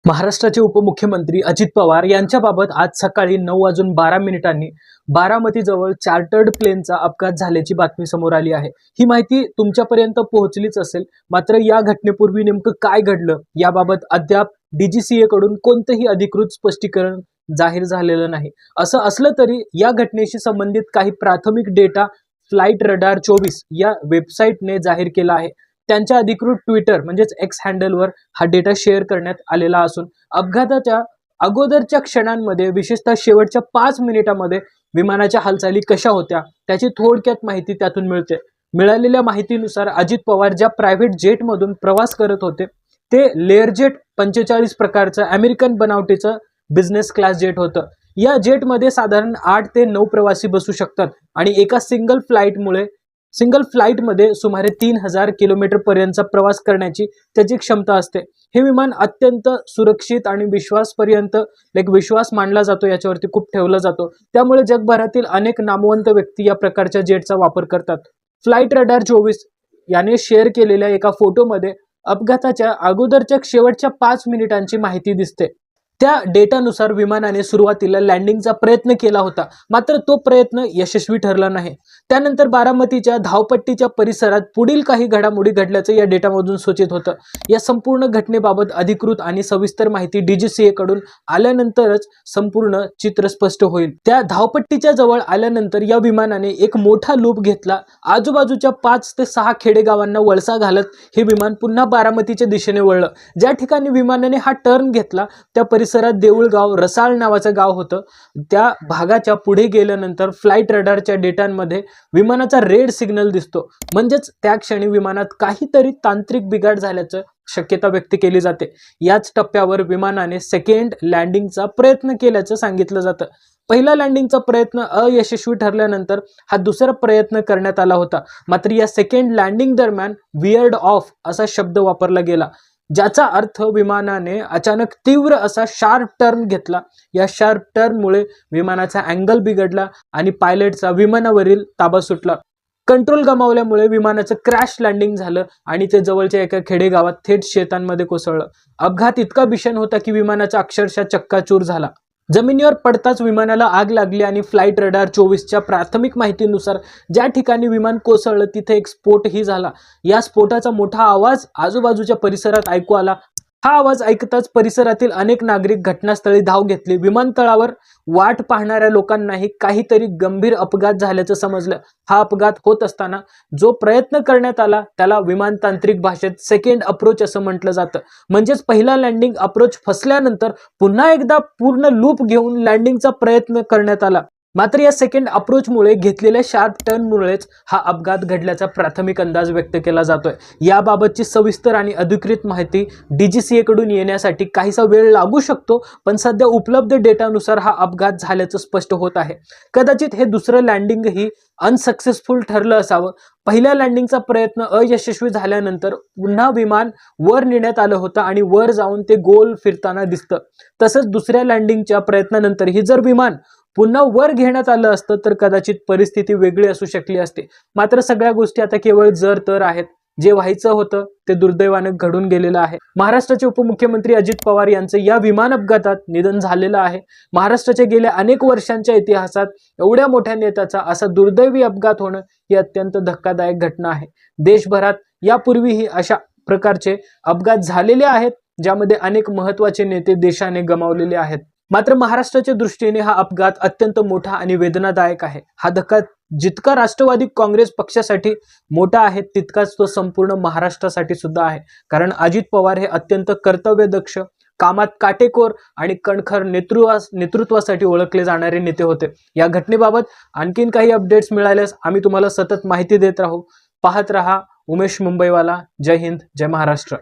महाराष्ट्राचे उपमुख्यमंत्री अजित पवार यांच्याबाबत आज सकाळी 9:12 बारामतीजवळ चार्टर्ड प्लेनचा अपघात झाल्याची बातमी समोर आली आहे। ही माहिती तुमच्यापर्यंत पोहोचलीच असेल, मात्र या घटनेपूर्वी नेमकं काय घडलं याबाबत अद्याप डीजीसीए कडून कोणतेही अधिकृत स्पष्टीकरण जाहीर झालेलं नाही। असं असलं तरी या घटनेशी संबंधित काही प्राथमिक डेटा फ्लाइट रडार 24 या वेबसाईटने जाहीर केला आहे। त्यांच्या अधिकृत ट्विटर म्हणजेच एक्स हँडलवर हा डेटा शेअर करण्यात आलेला असून अपघाताच्या अगोदरच्या क्षणांमध्ये विशेषतः शेवटच्या 5 मिनिटांमध्ये विमानाच्या हालचाली कशा होत्या त्याची थोडक्यात माहिती त्यातून मिळते। मिळालेल्या माहितीनुसार अजित पवार ज्या प्रायव्हेट जेटमधून प्रवास करत होते ते लेअरजेट 45 प्रकारचं अमेरिकन बनावटीचं बिझनेस क्लास जेट होतं। या जेटमध्ये साधारण 8 ते 9 प्रवासी बसू शकतात आणि एका सिंगल फ्लाइटमध्ये सुमारे 3000 किलोमीटर पर्यंतचा प्रवास करण्याची त्याची क्षमता असते। हे विमान अत्यंत सुरक्षित आणि विश्वास मानला जातो, याच्यावरती खूप ठेवला जातो। त्यामुळे जगभरातील अनेक नामवंत व्यक्ती या प्रकारच्या जेटचा वापर करतात। फ्लाइट रडार 24 याने शेअर केलेल्या एका फोटोमध्ये अपघाताच्या अगोदरच्या शेवटच्या 5 मिनिटांची माहिती दिसते। त्या डेटानुसार विमानाने सुरुवातीला लँडिंगचा प्रयत्न केला होता, मात्र तो प्रयत्न यशस्वी ठरला नाही। त्यानंतर बारामतीच्या धावपट्टीच्या परिसरात पुढील काही घडामोडी घडल्याचं या डेटामधून सूचित होतं। या संपूर्ण घटनेबाबत अधिकृत आणि सविस्तर माहिती डीजीसीए कडून आल्यानंतरच संपूर्ण चित्र स्पष्ट होईल। त्या धावपट्टीच्या जवळ आल्यानंतर या विमानाने एक मोठा लूप घेतला। आजूबाजूच्या 5 ते 6 खेडेगावांना वळसा घालत हे विमान पुन्हा बारामतीच्या दिशेने वळलं। ज्या ठिकाणी विमानाने हा टर्न घेतला त्या परिसरात देऊळगाव रसाळ नावाचं गाव होतं। त्या भागाच्या पुढे गेल्यानंतर फ्लाइट रडारच्या डेटांमध्ये विमानाचा रेड सिग्नल दिसतो, म्हणजेच त्या क्षणी विमानात काहीतरी तांत्रिक बिघाड झाल्याचं शक्यता व्यक्त केली जाते। याच टप्प्यावर विमानाने सेकंड लँडिंगचा प्रयत्न केल्याचं सांगितलं जातं। पहिला लँडिंगचा प्रयत्न अयशस्वी ठरल्यानंतर हा दुसरा प्रयत्न करण्यात आला होता, मात्र या सेकंड लँडिंग दरम्यान वियर्ड ऑफ असा शब्द वापरला गेला, ज्याचा अर्थ विमानाने अचानक तीव्र असा शार्प टर्न घेतला। या शार्प टर्नमुळे विमानाचा अँगल बिघडला आणि पायलटचा विमानावरील ताबा सुटला। कंट्रोल गमावल्यामुळे विमानाचं क्रॅश लँडिंग झालं आणि ते जवळच्या एका खेडेगावात थेट शेतांमध्ये कोसळलं। अपघात इतका भीषण होता की विमानाचा अक्षरशः चक्काचूर झाला। जमिनीवर पडताच विमानाला आग लागली आणि फ्लाइट रडार 24च्या प्राथमिक माहितीनुसार ज्या ठिकाणी विमान कोसळलं तिथे एक स्फोटही झाला। या स्फोटाचा मोठा आवाज आजूबाजूच्या परिसरात ऐकू आला। हा आवाज ऐकताच परिसरातील अनेक नागरिक घटनास्थळी धाव घेतली। विमानतळावर वाट पाहणाऱ्या लोकांनाही काहीतरी गंभीर अपघात झाल्याचं समजलं। हा अपघात होत असताना जो प्रयत्न करण्यात आला त्याला विमानतांत्रिक भाषेत सेकंड अप्रोच असं म्हटलं जातं। म्हणजेच पहिला लँडिंग अप्रोच फसल्यानंतर पुन्हा एकदा पूर्ण लूप घेऊन लँडिंगचा प्रयत्न करण्यात आला, मात्र या सेकंड अप्रोचमुळे घेतलेल्या शार्प टर्नमुळेच हा अपघात घडल्याचा प्राथमिक अंदाज व्यक्त केला जातोय। याबाबतची सविस्तर आणि अधिकृत माहिती डीजीसीए कडून येण्यासाठी काहीसा वेळ लागू शकतो, पण सध्या उपलब्ध डेटानुसार हा अपघात झाल्याचं स्पष्ट होत आहे। कदाचित हे दुसरं लँडिंगही अनसक्सेसफुल ठरलं असावं। पहिल्या लँडिंगचा प्रयत्न अयशस्वी झाल्यानंतर पुन्हा विमान वर नेण्यात आलं होतं आणि वर जाऊन ते गोल फिरताना दिसतं। तसंच दुसऱ्या लँडिंगच्या प्रयत्नानंतरही जर विमान पुन्हा वर घेण्यात आलं असतं तर कदाचित परिस्थिती वेगळी असू शकली असते। मात्र सगळ्या गोष्टी आता केवळ जर तर आहेत। जे व्हायचं होतं ते दुर्दैवाने घडून गेलेलं आहे। महाराष्ट्राचे उपमुख्यमंत्री अजित पवार यांचं या विमान अपघातात निधन झालेलं आहे। महाराष्ट्राच्या गेल्या अनेक वर्षांच्या इतिहासात एवढ्या मोठ्या नेत्याचा असा दुर्दैवी अपघात होणं ही अत्यंत धक्कादायक घटना आहे। देशभरात यापूर्वीही अशा प्रकारचे अपघात झालेले आहेत, ज्यामध्ये अनेक महत्त्वाचे नेते देशाने गमावलेले आहेत। मात्र महाराष्ट्राच्या दृष्टीने हा अपघात अत्यंत मोठा आणि वेदनादायक आहे। हा धक्का जितका राष्ट्रवादी काँग्रेस पक्षासाठी मोठा आहे तितकाच तो संपूर्ण महाराष्ट्रासाठी सुद्धा आहे। कारण अजित पवार हे अत्यंत कर्तव्यदक्ष, कामात काटेकोर आणि कणखर नेतृत्वासाठी ओळखले जाणारे नेते होते। या घटनेबाबत आणखीन काही अपडेट्स मिळाल्यास आम्ही तुम्हाला सतत माहिती देत राहू। पाहत रहा उमेश मुंबईवाला। जय हिंद, जय महाराष्ट्र।